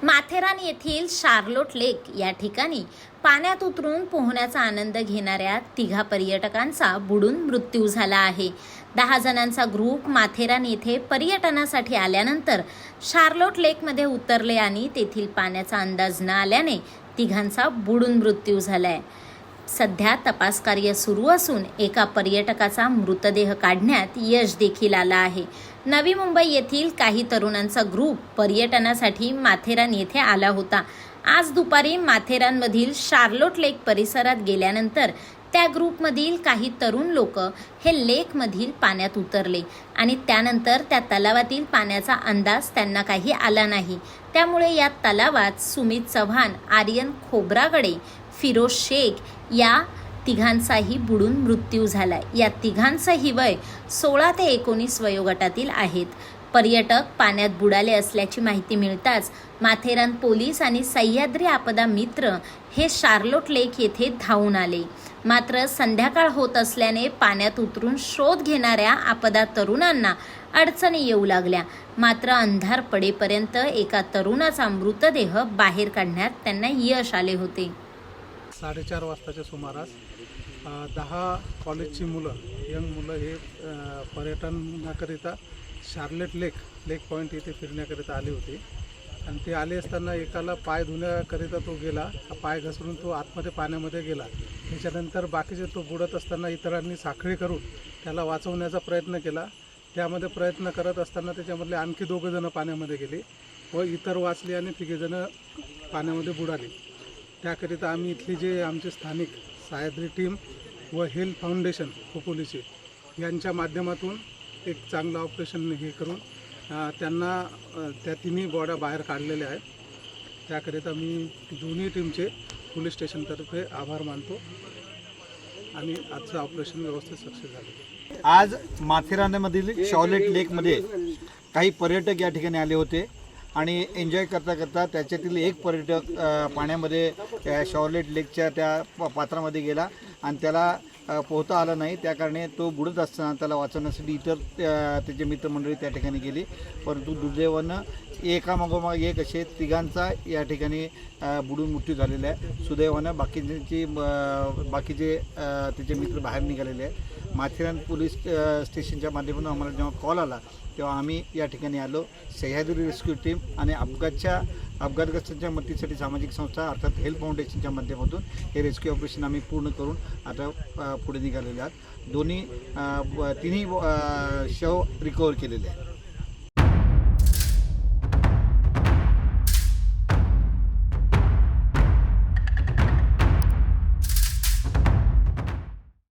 माथेरान येथील शार्लोट लेक या ठिकाणी पाण्यात उतरून पोहण्याचा आनंद घेणाऱ्या तिघा पर्यटकांचा बुडून मृत्यू झाला आहे। 10 जणांचा ग्रुप माथेरान येथे पर्यटनासाठी आल्यानंतर शार्लोट लेकमध्ये उतरले आणि तेथील पाण्याचा अंदाज न आल्याने तिघांचा बुडून मृत्यू झालाय। सध्या तपास कार्य सुरू असून एका पर्यटकाचा मृतदेह काढण्यात यश देखील आला आहे। नवी मुंबई येथील काही तरुणांचा ग्रुप पर्यटनासाठी माथेरान येथे आला होता। आज दुपारी माथेरानमधील शार्लोट लेक परिसरात गेल्यानंतर त्या ग्रुपमधील काही तरुण लोक हे लेकमधील पाण्यात उतरले आणि त्यानंतर त्या तलावातील पाण्याचा अंदाज त्यांना काही आला नाही। त्यामुळे या तलावात सुमित चव्हाण, आर्यन खोब्रागडे, फिरोज शेख या तिघांचाही बुडून मृत्यू झालाय। या तिघांचंही वय 16 ते 19 वयोगटातील आहेत। पर्यटक पाण्यात बुडाले असल्याची माहिती मिळताच माथेरान पोलीस आणि सह्याद्री आपदा मित्र हे शार्लोट लेक येथे धावून आले। मात्र संध्याकाळ होत असल्याने पाण्यात उतरून शोध घेणाऱ्या आपदा तरुणांना अडचणी येऊ लागल्या। मात्र अंधार पडेपर्यंत एका तरुणाचा मृतदेह बाहेर काढण्यात त्यांना यश आले होते। 4:30 वाजताच्या सुमारास 10 कॉलेजची यंग मुलं हे पर्यटनाकरिता शार्लोट लेक पॉईंट येथे फिरण्याकरिता आले होते आणि ते आले असताना एकाला पाय धुण्याकरिता तो गेला, पाय घसरून तो आतमध्ये पाण्यामध्ये गेला। त्याच्यानंतर बाकीचे तो बुडत असताना इतरांनी साखळी करून त्याला वाचवण्याचा प्रयत्न केला। त्यामध्ये प्रयत्न करत असताना त्याच्यामधले आणखी 2 जण पाण्यामध्ये गेले व इतर वाचले आणि 3 जण पाण्यामध्ये बुडाले। त्याकरिता आम्ही इथली जे आमचे स्थानिक सह्याद्री टीम व हेल्थ फाउंडेशन खोपोलीचे यांच्या माध्यमातून एक चांगलं ऑपरेशन हे करून त्यांना त्या तिन्ही बॉड्या बाहेर काढलेल्या आहेत। त्याकरिता मी दोन्ही टीमचे पोलीस स्टेशनतर्फे आभार मानतो आणि आजचं ऑपरेशन व्यवस्थित सक्सेस झालं। आज माथेरानमधील शार्लोट लेकमध्ये काही पर्यटक या ठिकाणी आले होते आणि एन्जॉय करता करता त्याच्यातील एक पर्यटक पाण्यामध्ये शार्लोट लेकच्या त्या पात्रामध्ये गेला आणि त्याला पोहता आलं नाही। त्या कारणे तो बुडत असताना त्याला वाचवण्यासाठी इतर त्याचे मित्रमंडळी त्या ठिकाणी गेली, परंतु दुर्दैवानं एकामागोमाग एक असे तिघांचा या ठिकाणी बुडून मृत्यू झालेला आहे। सुदैवानं बाकीचे त्याचे मित्र बाहेर निघालेले आहेत। माथेरान पोलीस स्टेशनच्या माध्यमातून आम्हाला जेव्हा कॉल आला तेव्हा आम्ही या ठिकाणी आलो। सह्याद्री रेस्क्यू टीम आणि अपघातग्रस्तांच्या मदतीसाठी सामाजिक संस्था अर्थात हेल्थ फाउंडेशनच्या माध्यमातून हे रेस्क्यू ऑपरेशन आम्ही पूर्ण करून आता पुढे निघालेले आहात। तिन्ही शव रिकवर केलेले आहेत।